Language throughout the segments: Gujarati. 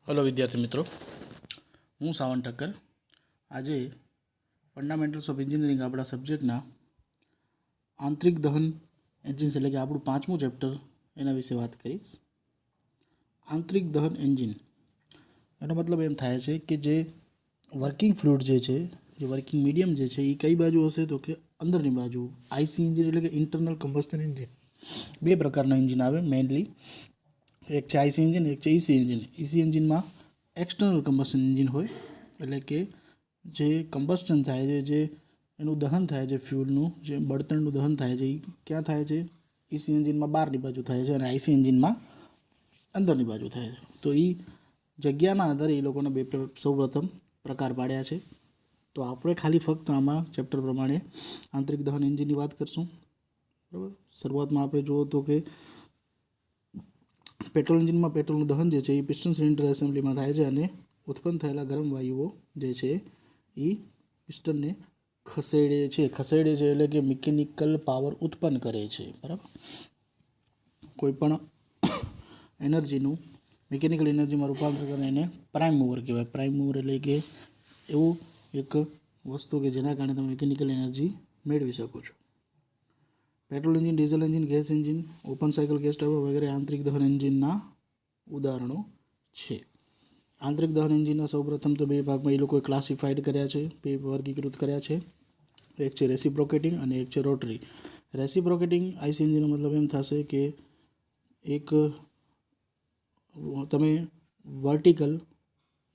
हेलो विद्यार्थी मित्रों, हूँ सावन ठक्कर। आज फंडामेंटल्स ऑफ इंजीनियरिंग अपना सब्जेक्टना आंतरिक दहन एंजिन એટલે કે આપણું પાંચમું ચેપ્ટર એના વિશે વાત કરીશ। આંતરિક દહન એન્જિન એનો મતલબ એમ થાય છે કે જે વર્કિંગ ફ્લુઇડ જે વર્કિંગ મીડિયમ છે એ કઈ બાજુ હશે તો કે અંદરની બાજુ। આઈસી એન્જિન એટલે કે ઇન્ટરનલ કમ્બસ્શન એન્જિન બે પ્રકારના એન્જિન આવે મેઇનલી, एक है आईसी एंजिन, एक है ईसी एंजिन। ईसी एंजिन में एक्सटर्नल कम्बस्टन एंजिन होय એટલે કે જે કમ્બસ્ટન થાય છે, જે એનું દહન થાય છે, ફ્યુલનું જે બળતણનું દહન થાય છે એ ક્યાં થાય છે? ઈસી એન્જિનમાં બહારની બાજુ થાય છે અને આઈસી એન્જિનમાં અંદરની બાજુ થાય છે। તો એ જગ્યાના આધારે એ લોકોને સૌપ્રથમ પ્રકાર પાડ્યા છે। તો આપણે ખાલી ફક્ત આમાં ચેપ્ટર પ્રમાણે આંતરિક દહન એન્જિનની વાત કરશું, બરાબર। શરૂઆતમાં આપણે જુઓ તો કે पेट्रोल एंजिन में पेट्रोल दहन जो है पिस्टन सिलिंडर एसेम्बली में थाय छे अने उत्पन्न थयेला गरम वायुओ जे छे ई पिस्टन ने खसेड़े छे एटले के मिकेनिकल पावर उत्पन्न करे छे, बराबर। कोईपण एनर्जीनु मिकेनिकल एनर्जी में रूपांतर करे एने प्राइम मूवर कहेवाय। प्राइम मूवर एटले के एवुं एक वस्तु के जेना कारणे तमे मिकेनिकल एनर्जी मेळवी शको छो। Petrol engine, diesel engine, gas engine, open cycle gas turbine वगैरह आंतरिक दहन एंजिनना उदाहरणों छे। आंतरिक दहन एंजिन सौप्रथम तो बे भाग में ए लोकोए क्लासिफाइड कर्या छे, बे वर्गीकृत कर्या छे। एक छे रेसिप्रोकेटिंग अने एक छे रोटरी। रेसिप्रोकेटिंग आईसी एंजिन मतलब एम थशे के एक तमे वर्टिकल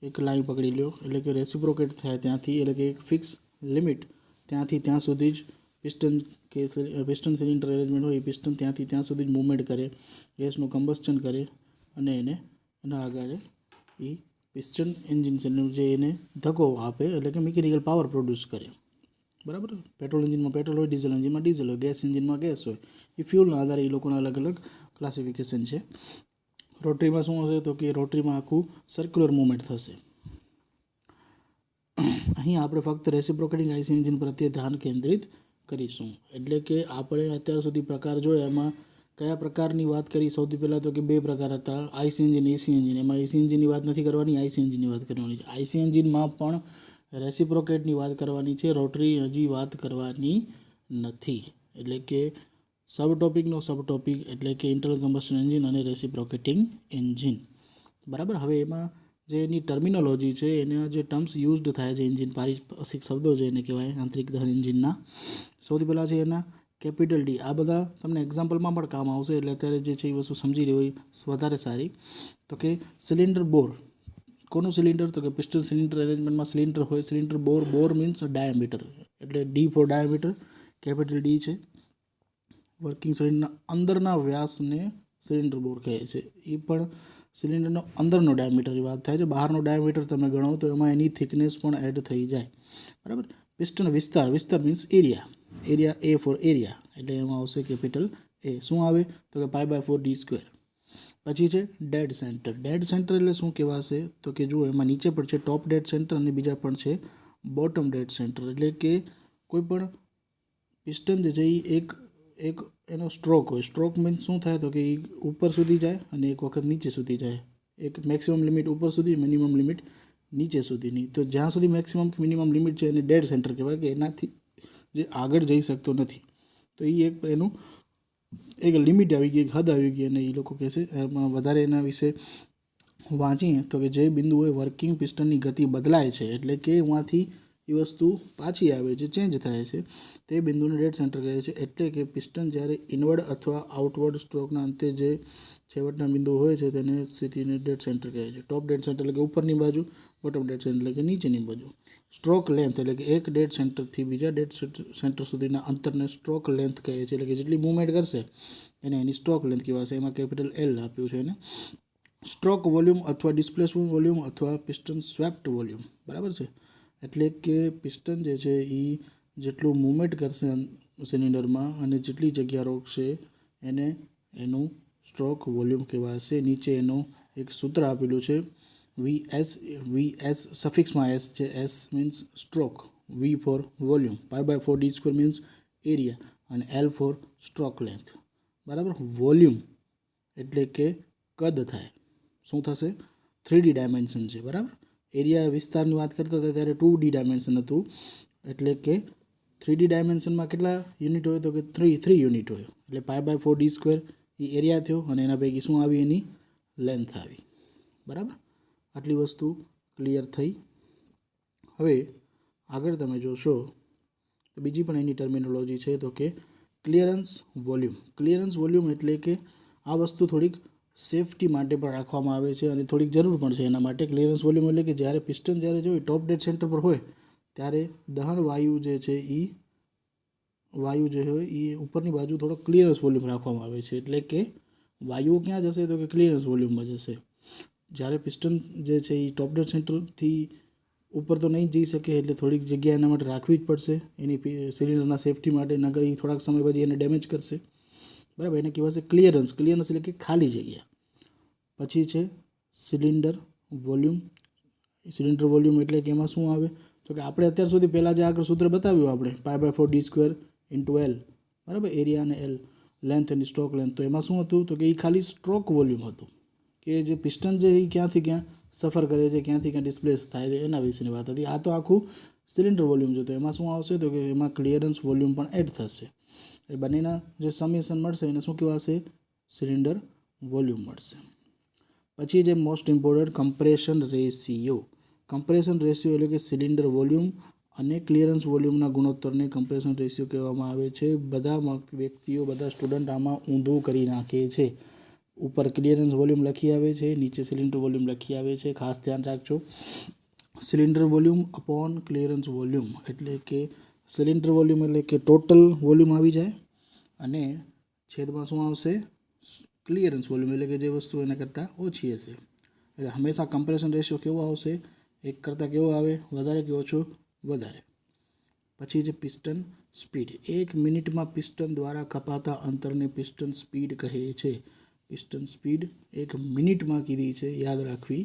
एक लाइन पकड़ी लो एटले के रेसिप्रोकेट थाय त्यांथी एटले के एक फिक्स लिमिट त्यांथी त्यां सुधी ज पिस्टन के पिस्टन सिलिंडर एरेंजमेंट हो पिस्टन त्यांथी त्यां सुधी मूवमेंट करे, गैसનું कम्बस्टन करे અને એને એના આગળ એ પિસ્ટન એન્જિન જે એને ધક્કો આપે એટલે કે મિકેનિકલ પાવર પ્રોડ્યુસ કરે, બરાબર। પેટ્રોલ એન્જિનમાં પેટ્રોલ હોય, ડીઝલ એન્જિનમાં ડીઝલ હોય, ગેસ એન્જિનમાં ગેસ હોય। એ ફ્યુલના આધારે એ લોકોના અલગ અલગ ક્લાસિફિકેશન છે। રોટરીમાં શું હશે તો કે રોટરીમાં આખું સર્ક્યુલર મૂવમેન્ટ થશે। અહીં આપણે ફક્ત રેસિપ્રોકેટિંગ આઈસી એન્જિન પ્રત્યે ध्यान केंद्रित કરીશું। એટલે કે આપણે અત્યાર સુધી પ્રકાર જોયા એમાં કયા પ્રકારની વાત કરી? સૌથી પહેલાં તો કે બે પ્રકાર હતા, આઈસી એન્જિન, એસી એન્જિન। એમાં એસી એન્જિનની વાત નથી કરવાની, આઈસી એન્જિનની વાત કરવાની છે। આઈસી એન્જિનમાં પણ રેસિપ્રોકેટની વાત કરવાની છે, રોટરી હજી વાત કરવાની નથી। એટલે કે સબ ટોપિકનો સબ ટોપિક એટલે કે ઇન્ટરનલ કમ્બસ્શન એન્જિન અને રેસિપ્રોકેટિંગ એન્જિન, બરાબર। હવે એમાં જે એની ટર્મિનોલોજી છે, એના જે ટર્મ્સ યુઝડ થાય છે એન્જિન, પારિભાષિક શબ્દો છે એને કહેવાય આંતરિક દહન એન્જિનના। સૌથી પહેલાં છે એના કેપિટલ ડી। આ બધા તમને એક્ઝામ્પલમાં પણ કામ આવશે, એટલે અત્યારે જે છે એ વસ્તુ સમજી લેવી વધારે સારી। તો કે સિલિન્ડર બોર, કોનું સિલિન્ડર તો કે પિસ્ટન સિલિન્ડર એરેન્જમેન્ટમાં સિલિન્ડર હોય, cylinder bore, bore means diameter એટલે D for diameter, capital D છે। વર્કિંગ સિલિન્ડરના અંદરના વ્યાસને સિલિન્ડર બોર કહે છે। એ પણ સિલિન્ડરનો અંદરનો ડાયામીટરની વાત થાય છે, બહારનો ડાયામીટર તમે ગણો તો એમાં એની થિકનેસ પણ એડ થઈ જાય, બરાબર। પિસ્ટન વિસ્તાર, વિસ્તાર મીન્સ એરિયા, એરિયા એ ફોર એરિયા એટલે એમાં આવશે કેપિટલ એ। શું આવે તો કે π/4 d²। પછી છે ડેડ સેન્ટર। ડેડ સેન્ટર એટલે શું કહેવાશે તો કે જુઓ એમાં નીચે પણ છે ટોપ ડેડ સેન્ટર અને બીજા પણ છે બોટમ ડેડ સેન્ટર। એટલે કે કોઈ પણ પિસ્ટન જે છે એ એક એનો સ્ટ્રોક હોય। સ્ટ્રોક મીન્સ શું થાય તો કે એ ઉપર સુધી જાય અને એક વખત નીચે સુધી જાય। એક મેક્સિમમ લિમિટ ઉપર સુધી, મિનિમમ લિમિટ નીચે સુધીની। તો જ્યાં સુધી મેક્સિમમ કે મિનિમમ લિમિટ છે એને ડેડ સેન્ટર કહેવાય કે એનાથી જે આગળ જઈ શકતો નથી। તો એ એક એનું એક લિમિટ આવી ગઈ, એક હદ આવી ગઈ અને એ લોકો કહેશે એમાં વધારે એના વિશે વાંચીએ તો કે જે બિંદુએ વર્કિંગ પિસ્ટનની ગતિ બદલાય છે એટલે કે એમાંથી એ વસ્તુ પાછી આવે છે, ચેન્જ થાય છે, તે બિંદુને ડેડ સેન્ટર કહે છે। એટલે કે પિસ્ટન જ્યારે ઇનવર્ડ અથવા આઉટવર્ડ સ્ટ્રોકના અંતે જે છેવટના બિંદુ હોય છે તેને સ્થિતિને ડેડ સેન્ટર કહે છે। ટોપ ડેડ સેન્ટર એટલે કે ઉપરની બાજુ, બોટમ ડેડ સેન્ટર એટલે કે નીચેની બાજુ। સ્ટ્રોક લેન્થ એટલે કે એક ડેડ સેન્ટરથી બીજા ડેડ સેન્ટર સુધીના અંતરને સ્ટ્રોક લેન્થ કહે છે। એટલે કે જેટલી મૂવમેન્ટ કરશે એને એની સ્ટ્રોક લેન્થ કહેવાશે। એમાં કેપિટલ એલ આપ્યું છે એને। સ્ટ્રોક વોલ્યુમ અથવા ડિસ્પ્લેસમેન્ટ વોલ્યુમ અથવા પિસ્ટન સ્વેપ્ટ વોલ્યુમ, બરાબર છે। એટલે કે પિસ્ટન જે છે એ જેટલું મૂવમેન્ટ કરશે સિલિન્ડરમાં અને જેટલી જગ્યા રોકશે એને એનું સ્ટ્રોક વોલ્યુમ કહેવાશે। નીચે એનું એક સૂત્ર આપેલું છે વીએસ સફિક્સમાં એસ છે, S means stroke, V for volume, π/4 d² means area અને એલ ફોર સ્ટ્રોક લેન્થ, બરાબર। વોલ્યુમ એટલે કે કદ થાય, શું થશે 3D ડાયમેન્શન છે, બરાબર. એરિયા વિસ્તારની વાત કરતા હતા ત્યારે 2D ડાયમેન્શન હતું, એટલે કે 3D ડાયમેન્શનમાં કેટલા યુનિટ હોય તો કે 3 યુનિટ હોય, એટલે π/4d² એ એરિયા થયો અને એના પૈકી શું આવી, એની લેન્થ આવી, બરાબર. આટલી વસ્તુ ક્લિયર થઈ. હવે આગળ તમે જોશો તો બીજી પણ એની ટર્મિનોલોજી છે, તો કે ક્લિયરન્સ વોલ્યુમ. ક્લિયરન્સ વોલ્યુમ એટલે કે આ વસ્તુ થોડીક સેફટી માટે પણ રાખવામાં આવે છે અને થોડીક જરૂર પણ છે એના માટે. ક્લિયરન્સ વોલ્યુમ એટલે કે જ્યારે પિસ્ટન જ્યારે જો ટોપ ડેડ સેન્ટર પર હોય ત્યારે દહન વાયુ જે છે એ વાયુ જે હોય એ ઉપરની બાજુ થોડો ક્લિયરન્સ વોલ્યુમ રાખવામાં આવે છે, એટલે કે વાયુઓ ક્યાં જશે તો કે ક્લિયરન્સ વોલ્યુમમાં જશે. જ્યારે પિસ્ટન જે છે એ ટોપ ડેડ સેન્ટરથી ઉપર તો નહીં જઈ શકે, એટલે થોડીક જગ્યા એના માટે રાખવી જ પડશે એની સિલિન્ડરના સેફટી માટે, નકર એ થોડાક સમય પછી એને ડેમેજ કરશે, બરાબર. એને કહેવાશે ક્લિયરન્સ. ક્લિયરન્સ એટલે કે ખાલી જગ્યા. પછી છે સિલિન્ડર વોલ્યુમ. સિલિન્ડર વોલ્યુમ એટલે કે એમાં શું આવે તો કે આપણે અત્યાર સુધી પહેલાં જે આગળ સૂત્ર બતાવ્યું આપણે π/4d² × L, બરાબર, એરિયા અને L, લેન્થ એની સ્ટ્રોક લેન્થ. તો એમાં શું હતું તો કે એ ખાલી સ્ટ્રોક વોલ્યુમ હતું, કે જે પિસ્ટન છે એ ક્યાંથી ક્યાં સફર કરે છે, ક્યાંથી ક્યાં ડિસ્પ્લેસ થાય છે, એના વિશેની વાત હતી. આ તો આખું સિલિન્ડર વોલ્યુમ છે, તો એમાં શું આવશે તો કે એમાં ક્લિયરન્સ વોલ્યુમ પણ એડ થશે. એ બંનેના જે સમેશન મળશે એને શું કહેવાશે, સિલિન્ડર વોલ્યુમ મળશે. પછી જે most important compression ratio. Compression ratio એટલે કે સિલિન્ડર વોલ્યુમ અને ક્લિયરન્સ વોલ્યુમના ગુણોત્તરને કમ્પ્રેશન રેશિયો કહેવામાં આવે છે. બધા વ્યક્તિઓ, બધા સ્ટુડન્ટ આમાં ઊંધું કરી નાખે છે. ઉપર ક્લિયરન્સ વોલ્યુમ લખી આવે છે, નીચે સિલિન્ડર વોલ્યુમ લખી આવે છે. ખાસ ધ્યાન રાખજો, cylinder volume upon clearance volume, એટલે કે સિલિન્ડર વોલ્યુમ એટલે કે ટોટલ વોલ્યુમ આવી જાય અને છેદમાં શું આવશે, ક્લિયરન્સ વોલ્યુમ એટલે કે જે વસ્તુ એના કરતાં ઓછી હશે. એટલે હંમેશા કમ્પ્રેશન રેશિયો કેવો આવશે, એક કરતાં કેવો આવે, વધારે કે ઓછો, વધારે. પછી જે પિસ્ટન સ્પીડ. 1 મિનિટમાં પિસ્ટન દ્વારા કપાતા અંતરને પિસ્ટન સ્પીડ કહે છે. પિસ્ટન સ્પીડ 1 મિનિટમાં કીધી છે, યાદ રાખવી.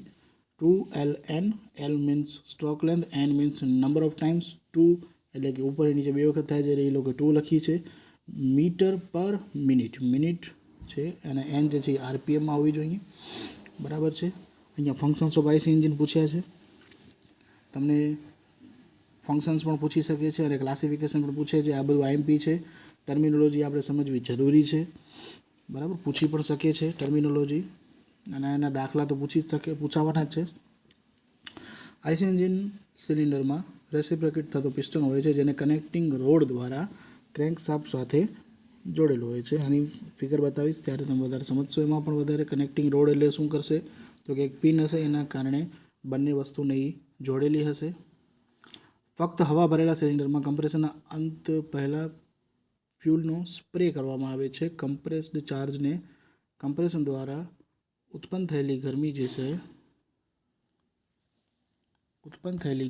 2ln. L means stroke length, n means number of times. 2 એટલે કે ઉપર નીચે 2 વખત થાય છે, એટલે એ લોકો 2 લખી છે. મીટર પર મિનિટ, મિનિટ છે, અને n જે છે એ RPMમાં હોવી જોઈએ, બરાબર છે. અહીંયા ફંક્શન્સ ઓફ આઈસી એન્જિન પૂછ્યા છે, તમને ફંક્શન્સ પણ પૂછી શકે છે અને ક્લાસિફિકેશન પણ પૂછે છે. આ બધું IMP છે. ટર્મિનોલોજી આપણે સમજવી જરૂરી છે, બરાબર. પૂછી પણ શકે છે ટર્મિનોલોજી, અને એના દાખલા તો પૂછાવાના જ છે. આઈસી એન્જિન સિલિન્ડરમાં રેસિપ્રોકેટ થતો પિસ્ટન હોય છે, જેને કનેક્ટિંગ રોડ દ્વારા ક્રેન્ક શાફ્ટ સાથે જોડેલો હોય છે. આની ફિગર બતાવીશ ત્યારે તમે વધારે સમજશો. એમાં પણ વધારે કનેક્ટિંગ રોડ એટલે શું કરશે તો કે એક પિન હશે, એના કારણે બંને વસ્તુને જોડેલી હશે. ફક્ત હવા ભરેલા સિલિન્ડરમાં કમ્પ્રેશનના અંત પહેલાં ફ્યુલનો સ્પ્રે કરવામાં આવે છે. કમ્પ્રેસ્ડ ચાર્જને કમ્પ્રેશન દ્વારા ઉત્પન્ન થયેલી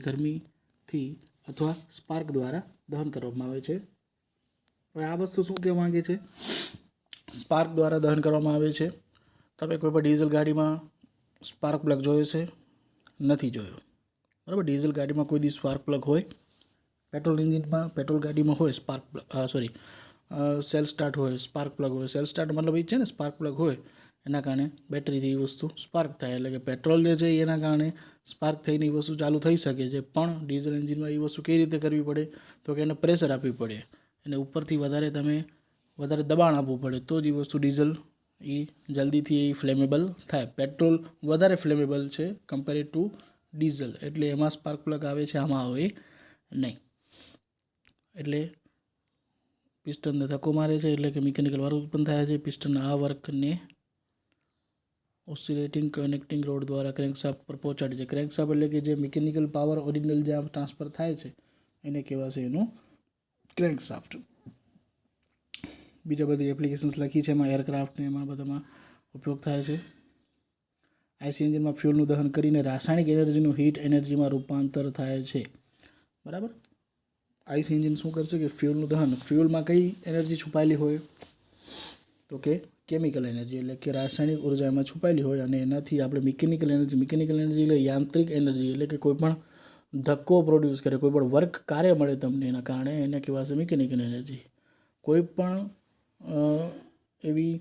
ગરમીથી અથવા સ્પાર્ક દ્વારા દહન કરવામાં આવે છે. હવે આ વસ્તુ શું કહેવા માંગે છે, સ્પાર્ક દ્વારા દહન કરવામાં આવે છે. તમે કોઈ પણ ડીઝલ ગાડીમાં સ્પાર્ક પ્લગ જોયો છે? નથી જોયો, બરાબર. ડીઝલ ગાડીમાં કોઈ દી સ્પાર્ક પ્લગ હોય? પેટ્રોલ એન્જિનમાં, પેટ્રોલ ગાડીમાં હોય સ્પાર્ક પ્લગ, સેલ સ્ટાર્ટ હોય, સ્પાર્ક પ્લગ હોય. સેલ સ્ટાર્ટ મતલબ એ છે ને, સ્પાર્ક પ્લગ હોય એના કારણે બેટરીથી એ વસ્તુ સ્પાર્ક થાય, એટલે કે પેટ્રોલ જે છે એના કારણે સ્પાર્ક થઈને એ વસ્તુ ચાલુ થઈ શકે છે. પણ ડીઝલ એન્જિનમાં એ વસ્તુ કેવી રીતે કરવી પડે તો કે એને પ્રેશર આપવી પડે, અને ઉપરથી વધારે દબાણ આપવું પડે, તો જ એ વસ્તુ ડીઝલ એ જલ્દીથી ફ્લેમેબલ થાય. પેટ્રોલ વધારે ફ્લેમેબલ છે કમ્પેરેડ ટુ ડીઝલ, એટલે એમાં સ્પાર્ક પ્લગ આવે છે, આમાં આવે નહીં. એટલે પિસ્ટનને ધક્કો મારે છે, એટલે કે મિકેનિકલ વર્ક ઉત્પન્ન થાય છે. પિસ્ટનના આ વર્કને ઓસિલેટિંગ કનેક્ટિંગ રોડ દ્વારા ક્રેન્કશાફ્ટ પર પહોંચાડે છે. ક્રેન્કશાફ્ટ એટલે કે જે મિકેનિકલ પાવર ઓરિજિનલ જ્યાં ટ્રાન્સફર થાય છે એને કહેવાશે એનું ક્રેન્કશાફ્ટ. બીજા બધી એપ્લિકેશન્સ લખી છે એમાં, એરક્રાફ્ટને એમાં બધામાં ઉપયોગ થાય છે. આઈસી એન્જિનમાં ફ્યુલનું દહન કરીને રાસાયણિક એનર્જીનું હીટ એનર્જીમાં રૂપાંતર થાય છે, બરાબર. આઈસી એન્જિન શું કરશે કે ફ્યુલનું દહન, ફ્યુલમાં કઈ એનર્જી છુપાયેલી હોય તો કે કેમિકલ એનર્જી, એટલે કે રાસાયણિક ઉર્જા એમાં છુપાયેલી હોય, અને એનાથી આપણે મિકેનિકલ એનર્જી એટલે યાંત્રિક એનર્જી, એટલે કે કોઈ પણ ધક્કો પ્રોડ્યુસ કરે, કોઈ પણ વર્ક કાર્ય મળે તમને એના કારણે, એને કહેવાશે મિકેનિકલ એનર્જી. કોઈ પણ એવી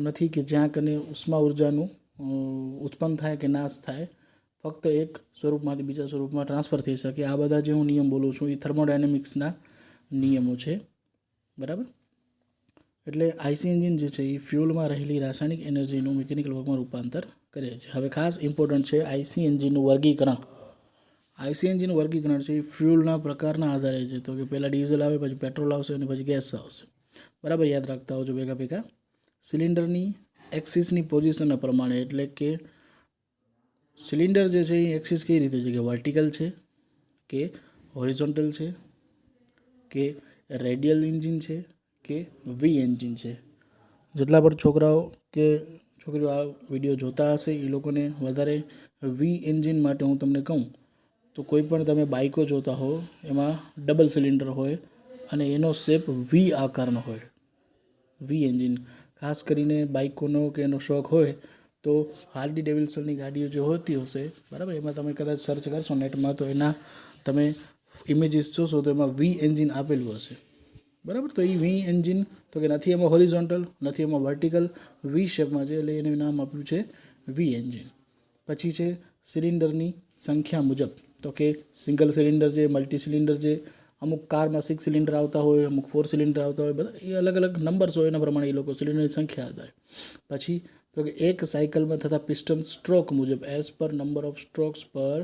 નથી કે જ્યાં કને ઉષ્મા ઉર્જાનું ઉત્પન્ન થાય કે નાશ થાય, ફક્ત એક સ્વરૂપમાંથી બીજા સ્વરૂપમાં ટ્રાન્સફર થઈ શકે. આ બધા જે હું નિયમ બોલું છું એ થર્મોડાયનેમિક્સના નિયમો છે, બરાબર. એટલે આઈસી એન્જિન જે છે એ ફ્યુલમાં રહેલી રાસાયણિક એનર્જીનું મિકેનિકલ વર્કમાં રૂપાંતર કરે છે. હવે ખાસ ઇમ્પોર્ટન્ટ છે આઈસી એન્જિનનું વર્ગીકરણ. આઈસી એન્જિનનું વર્ગીકરણ છે એ ફ્યુલના પ્રકારના આધારે છે. તો કે પહેલાં ડીઝલ આવે, પછી પેટ્રોલ આવશે અને પછી ગેસ આવશે, બરાબર. યાદ રાખતા હોજો ભેગા ભેગા. સિલિન્ડરની એક્સિસની પોઝિશનના પ્રમાણે, એટલે કે સિલિન્ડર જે છે એ એક્સિસ કઈ રીતે છે કે વર્ટિકલ છે કે હોરિઝોન્ટલ છે કે રેડિયલ એન્જિન છે કે વી એન્જિન છે. જેટલા પણ છોકરાઓ કે છોકરીઓ આ વિડીયો જોતા હશે એ લોકોને વધારે વી એન્જિન માટે હું તમને કહું તો કોઈ પણ તમે બાઇકો જોતા હો એમાં ડબલ સિલિન્ડર હોય અને એનો શેપ વી આકારનો હોય. વી એન્જિન ખાસ કરીને બાઇકોનો કે એનો શોખ હોય તો હાર્લી ડેવિલ્સનની ગાડીઓ જે હોતી હશે, બરાબર, એમાં તમે કદાચ સર્ચ કરશો નેટમાં તો એના તમે ઇમેજીસ જોશો તો એમાં વી એન્જિન આપેલું હશે, બરાબર. તો એ વી એન્જિન તો કે નથી એમાં હોરિઝોન્ટલ, નથી એમાં વર્ટિકલ, વી શેપમાં છે, એટલે એનું નામ આપ્યું છે વી એન્જિન. પછી છે સિલિન્ડરની સંખ્યા મુજબ, તો કે સિંગલ સિલિન્ડર છે, મલ્ટી સિલિન્ડર છે, અમુક કારમાં 6 સિલિન્ડર આવતા હોય, અમુક 4 સિલિન્ડર આવતા હોય, બધા એ અલગ અલગ નંબર્સ હોય, એના પ્રમાણે એ લોકો સિલિન્ડરની સંખ્યા આધારે. પછી તો કે એક સાયકલમાં થતા પિસ્ટન સ્ટ્રોક મુજબ as per number of strokes પર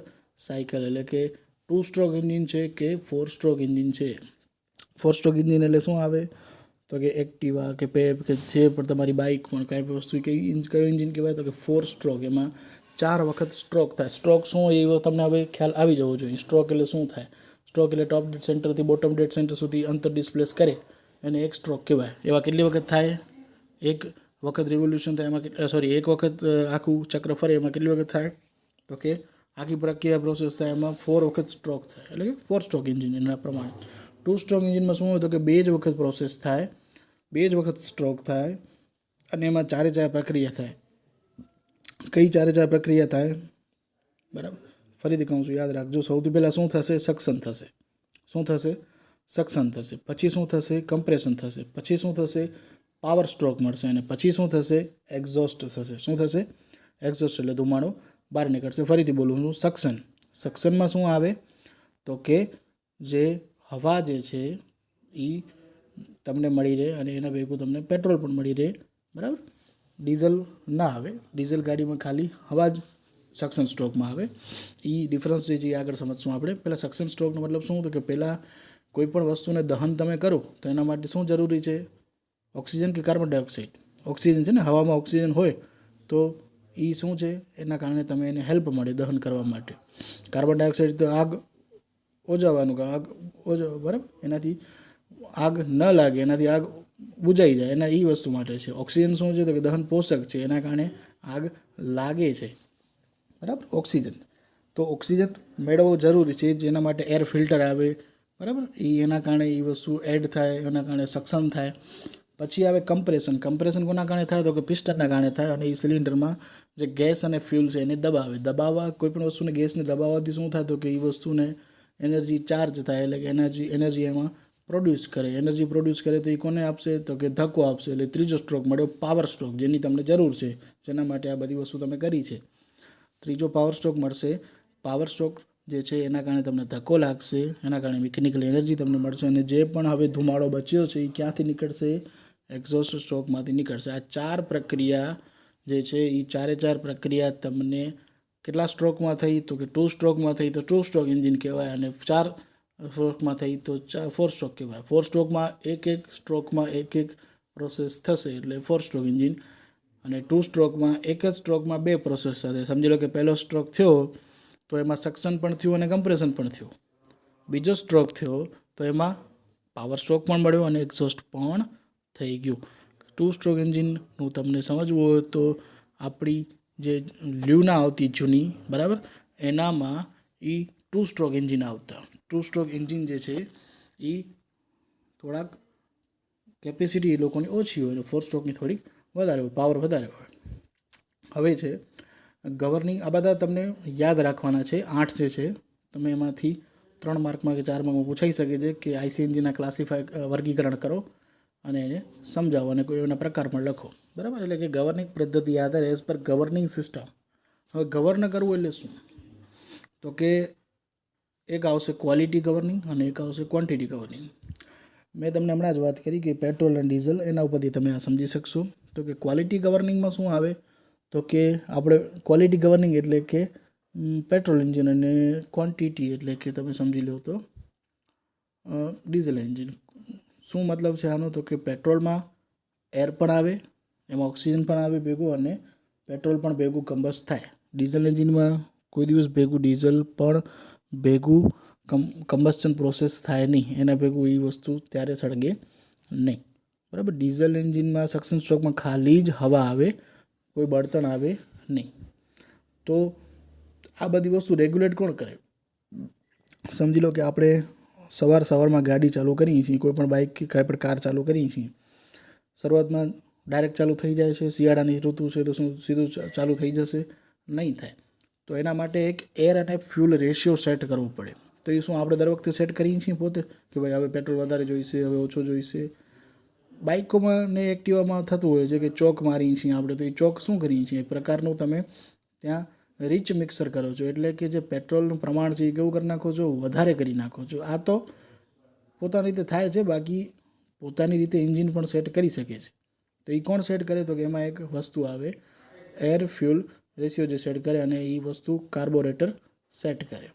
સાયકલ, એટલે કે 2 સ્ટ્રોક એન્જિન છે કે 4 સ્ટ્રોક એન્જિન છે. 4 સ્ટ્રોક એન્જિન એટલે શું આવે તો કે એક્ટિવા કે પેપ કે જે પણ તમારી બાઇક પણ કાંઈ વસ્તુ કયું એન્જિન કહેવાય તો કે 4 સ્ટ્રોક, એમાં 4 વખત સ્ટ્રોક થાય. સ્ટ્રોક શું એ તમને હવે ખ્યાલ આવી જવો જોઈએ. સ્ટ્રોક એટલે શું થાય? સ્ટ્રોક એટલે ટોપ ડેડ સેન્ટરથી બોટમ ડેડ સેન્ટર સુધી અંતર ડિસ્પ્લેસ કરે એને એક સ્ટ્રોક કહેવાય. એવા કેટલી વખત થાય? એક વખત રિવોલ્યુશન થાય એમાં એક વખત આખું ચક્ર ફરે એમાં કેટલી વખત થાય તો કે આખી પ્રક્રિયા પ્રોસેસ થાય એમાં 4 વખત સ્ટ્રોક થાય, એટલે કે 4 સ્ટ્રોક એન્જિન. એના પ્રમાણે 2 સ્ટ્રોક એન્જિનમાં શું હોય તો કે 2 જ વખત પ્રોસેસ થાય, 2 જ વખત સ્ટ્રોક થાય અને એમાં 4 પ્રક્રિયા થાય. કઈ 4 પ્રક્રિયા થાય? બરાબર, ફરીથી કહું છું, યાદ રાખજો. સૌથી પહેલાં શું થશે? સક્શન થશે. શું થશે? સક્શન થશે. પછી શું થશે? કમ્પ્રેશન થશે. પછી શું થશે? પાવર સ્ટ્રોક મળશે અને પછી શું થશે? એક્ઝોસ્ટ થશે. શું થશે? એક્ઝોસ્ટ એટલે ધુમાડો બહાર નીકળશે. ફરીથી બોલું છું, સક્શન. સક્શનમાં શું આવે તો કે જે હવા જે છે એ તમને મળી રહે અને એના ભેગું તમને પેટ્રોલ પણ મળી રહે, બરાબર. ડીઝલ ના આવે, ડીઝલ ગાડીમાં ખાલી હવા જ સક્શન સ્ટ્રોકમાં આવે. એ ડિફરન્સ જે આગળ સમજશું આપણે. પહેલાં સક્શન સ્ટ્રોકનો મતલબ શું તો કે પહેલાં કોઈ પણ વસ્તુને દહન તમે કરો તો એના માટે શું જરૂરી છે? ઓક્સિજન કે કાર્બન ડાયોક્સાઇડ? ઓક્સિજન છે ને, હવામાં ઓક્સિજન હોય તો એ શું છે એના કારણે તમે એને હેલ્પ મળે દહન કરવા માટે. કાર્બન ડાયોક્સાઇડ તો આગ ઓજાવાનું, આગ બરાબર, એનાથી આગ ન લાગે, એનાથી આગ બુજાઈ જાય, એના એ વસ્તુ માટે છે. ઓક્સિજન શું છે તો કે દહન પોષક છે, એના કારણે આગ લાગે છે, બરાબર. ઓક્સિજન તો ઓક્સિજન મેળવવો જરૂરી છે, જેના માટે એર ફિલ્ટર આવે, બરાબર. એના કારણે એ વસ્તુ એડ થાય, એના કારણે સક્શન થાય. પછી આવે કમ્પ્રેશન. કમ્પ્રેશન કોના કારણે થાય તો કે પિસ્ટનના કારણે થાય અને એ સિલિન્ડરમાં જે ગેસ અને ફ્યુલ છે એને દબાવવા કોઈ પણ વસ્તુને ગેસને દબાવવાથી શું થાય તો કે એ વસ્તુને એનર્જી ચાર્જ થાય, એટલે કે એનર્જી એમાં પ્રોડ્યુસ કરે. એનર્જી પ્રોડ્યુસ કરે તો એ કોને આપશે તો કે ધક્કો આપશે. એટલે ત્રીજો સ્ટ્રોક મળ્યો પાવર સ્ટ્રોક, જેની તમને જરૂર છે, જેના માટે આ બધી વસ્તુ તમે કરી છે. ત્રીજો પાવર સ્ટ્રોક મળશે. પાવર સ્ટ્રોક જે છે એના કારણે તમને ધક્કો લાગશે, એના કારણે મિકેનિકલ એનર્જી તમને મળશે અને જે પણ હવે ધુમાડો બચ્યો છે એ ક્યાંથી નીકળશે? એક્ઝોસ્ટ સ્ટ્રોકમાંથી નીકળશે. આ 4 પ્રક્રિયા જે છે એ 4 પ્રક્રિયા તમને કેટલા સ્ટ્રોકમાં થઈ તો કે 2 સ્ટ્રોકમાં થઈ તો 2 સ્ટ્રોક એન્જિન કહેવાય અને 4 સ્ટ્રોકમાં થઈ તો 4 સ્ટ્રોક કહેવાય. 4 સ્ટ્રોકમાં એક સ્ટ્રોકમાં એક પ્રોસેસ થશે એટલે 4 સ્ટ્રોક એન્જિન અને 2 સ્ટ્રોકમાં એક જ સ્ટ્રોકમાં 2 પ્રોસેસ થશે. સમજી લો કે પહેલો સ્ટ્રોક થયો તો એમાં સક્શન પણ થયું અને કમ્પ્રેશન પણ થયું. બીજો સ્ટ્રોક થયો તો એમાં પાવર સ્ટ્રોક પણ મળ્યો અને એક્ઝોસ્ટ પણ થઈ ગયું. 2 સ્ટ્રોક એન્જિનનું તમને સમજવું હોય તો આપણી જે લ્યુના આવતી જૂની, બરાબર, એનામાં એ 2 સ્ટ્રોક એન્જિન આવતા. 2 સ્ટ્રોક એન્જિન જે છે એ થોડાક કેપેસિટી એ લોકોની ઓછી હોય અને 4 સ્ટ્રોકની થોડીક વધારે હોય, પાવર વધારે હોય. હવે છે ગવર્નિંગ. આ બધા તમને યાદ રાખવાના છે. 8 જે છે તમે એમાંથી 3 માર્કમાં કે 4 માર્કમાં પૂછાઈ શકે છે કે આઈસી એન્જિનના વર્ગીકરણ કરો અને એને સમજાવો અને કોઈ એના પ્રકાર પણ લખો, બરાબર. એટલે કે ગવર્નિંગ પદ્ધતિ આધારે એઝ પર ગવર્નિંગ સિસ્ટમ. હવે ગવર્ન કરવું એટલે શું? તો કે એક આવશે ક્વોલિટી ગવર્નિંગ અને એક આવશે ક્વોન્ટિટી ગવર્નિંગ. મેં તમને હમણાં જ વાત કરી કે પેટ્રોલ અને ડીઝલ, એના ઉપરથી તમે આ સમજી શકશો. તો કે ક્વોલિટી ગવર્નિંગમાં શું આવે? તો કે આપણે ક્વોલિટી ગવર્નિંગ એટલે કે પેટ્રોલ એન્જિન અને ક્વોન્ટિટી એટલે કે તમે સમજી લો તો ડીઝલ એન્જિન. શું મતલબ છે આનો? તો કે પેટ્રોલમાં એર પણ આવે, એમાં ઓક્સિજન પણ આવે ભેગું, અને પેટ્રોલ પણ ભેગું કમ્બસ્ટ થાય. ડીઝલ એન્જિનમાં કોઈ દિવસ ભેગું ડીઝલ પણ ભેગું કમ્બસ્ટન પ્રોસેસ થાય નહીં, એના ભેગું એ વસ્તુ ત્યારે સળગે નહીં. બરાબર. ડીઝલ એન્જિનમાં સક્શન સ્ટ્રોકમાં ખાલી જ હવા આવે, કોઈ બળતણ આવે નહીં. તો આ બધી વસ્તુ રેગ્યુલેટ કોણ કરે? સમજી લો કે આપણે સવારમાં ગાડી ચાલુ કરીએ છીએ, કોઈ પણ બાઇક કે કાંઈ પણ કાર ચાલુ કરીએ છીએ. શરૂઆતમાં ડાયરેક્ટ ચાલુ થઈ જાય છે. શિયાળાની ઋતુ છે તો શું સીધું ચાલુ થઈ જશે? નહીં થાય. તો એના માટે એક એર અને ફ્યુલ રેશિયો સેટ કરવો પડે. તો એ શું આપણે દર વખતે સેટ કરીએ છીએ પોતે કે ભાઈ હવે પેટ્રોલ વધારે જોઈશે, હવે ઓછો જોઈશે? બાઇકોમાં ને એક્ટિવામાં થતું હોય છે કે ચોક મારીએ છીએ આપણે. તો એ ચોક શું કરીએ છીએ? એક પ્રકારનું તમે ત્યાં રીચ મિક્સર કરો છો, એટલે કે જે પેટ્રોલનું પ્રમાણ છે એ કેવું કરી નાખો છો? વધારે કરી નાખો છો. આ તો પોતાની રીતે થાય છે, બાકી પોતાની રીતે એન્જિન પણ સેટ કરી શકે છે. તો એ કોણ સેટ કરે? તો કે એમાં એક વસ્તુ આવે એર ફ્યુલ રેશિયો જે સેટ કરે, અને એ વસ્તુ કાર્બોરેટર સેટ કરે.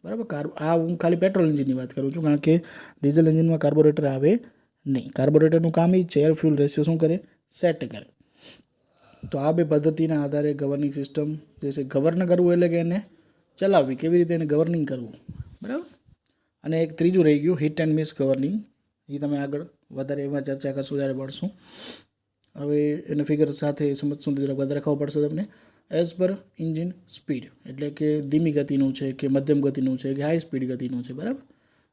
બરાબર. આ હું ખાલી પેટ્રોલ એન્જિનની વાત કરું છું, કારણ કે ડીઝલ એન્જિનમાં કાર્બોરેટર આવે નહીં. કાર્બોરેટરનું કામ એ જ છે, એર ફ્યુલ રેશિયો શું કરે? સેટ કરે. તો આ બે પદ્ધતિના આધારે ગવર્નિંગ સિસ્ટમ જે છે, ગવર્ન કરવું એટલે કે એને ચલાવવી, કેવી રીતે એને ગવર્નિંગ કરવું. બરાબર. અને એક ત્રીજું રહી ગયું હિટ એન્ડ મિસ ગવર્નિંગ. એ તમે આગળ વધારે એમાં ચર્ચા કરશું ત્યારે ભણશું. હવે એને ફિગર સાથે સમજશું તો જરા વધારે ખબર પડશે તમને. એઝ પર ઇન્જિન સ્પીડ, એટલે કે ધીમી ગતિનું છે કે મધ્યમ ગતિનું છે કે હાઈ સ્પીડ ગતિનું છે. બરાબર.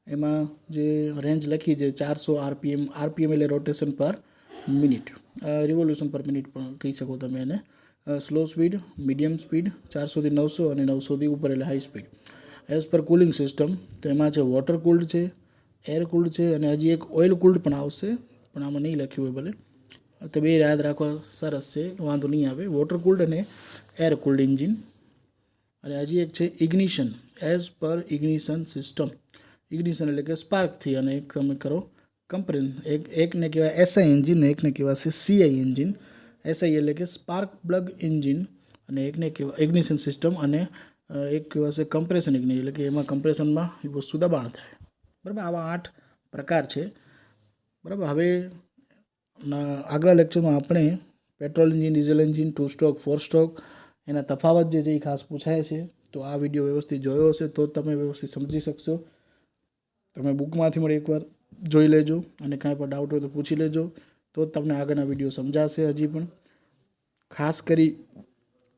એમાં જે રેન્જ લખી છે 400 આરપીએમ. આરપીએમ એટલે રોટેશન પર મિનિટ, રિવોલ્યુશન પર મિનિટ પણ કહી શકો તમે એને. સ્લો સ્પીડ, મીડિયમ સ્પીડ 400 થી 900 અને 900 થી ઉપર એટલે high speed. As per cooling system, તો એમાં છે વોટર કુલ્ડ છે, એર કુલ્ડ છે, અને હજી એક ઓઇલ કુલ્ડ પણ આવશે, પણ આમાં નહીં લખ્યું હોય ભલે. તો બે યાદ રાખવા સરસ છે, વાંધો નહીં આવે. વોટર કુલ્ડ અને એર કુલ્ડ એન્જિન. અને હજી એક છે ignition, as per ignition system. Ignition એટલે કે સ્પાર્કથી, અને એક તમે કરો કમ્પેરિઝન. એકને કહેવાય એસઆઈ એન્જિન ને એકને કહેવાય સીઆઈ એન્જિન. એસઆઈ એટલે કે સ્પાર્ક પ્લગ એન્જિન, અને એકને કહેવાય ઇગ્નિશન સિસ્ટમ, અને એક કહેવાશે કમ્પ્રેશન ઇગ્નિશન, એટલે કે એમાં કમ્પ્રેશનમાં એ વસ્તુ દબાણ થાય. બરાબર. આવા 8 પ્રકાર છે. બરાબર. હવે આગલા લેક્ચરમાં આપણે petrol engine, diesel engine, 2 stroke, 4 stroke, એના તફાવત જે છે એ ખાસ પૂછાય છે. તો આ વિડીયો વ્યવસ્થિત જોયો હશે તો જ તમે વ્યવસ્થિત સમજી શકશો. તમે બુકમાંથી પણ એકવાર જોઈ લેજો, અને કાંઈ પણ ડાઉટ હોય તો પૂછી લેજો, તો જ તમને આગળના વિડીયો સમજાશે. હજી પણ ખાસ કરી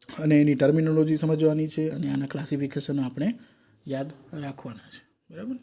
અને એની ટર્મિનોલોજી સમજવાની છે, અને આના ક્લાસિફિકેશન આપણે યાદ રાખવાના છે. બરાબર.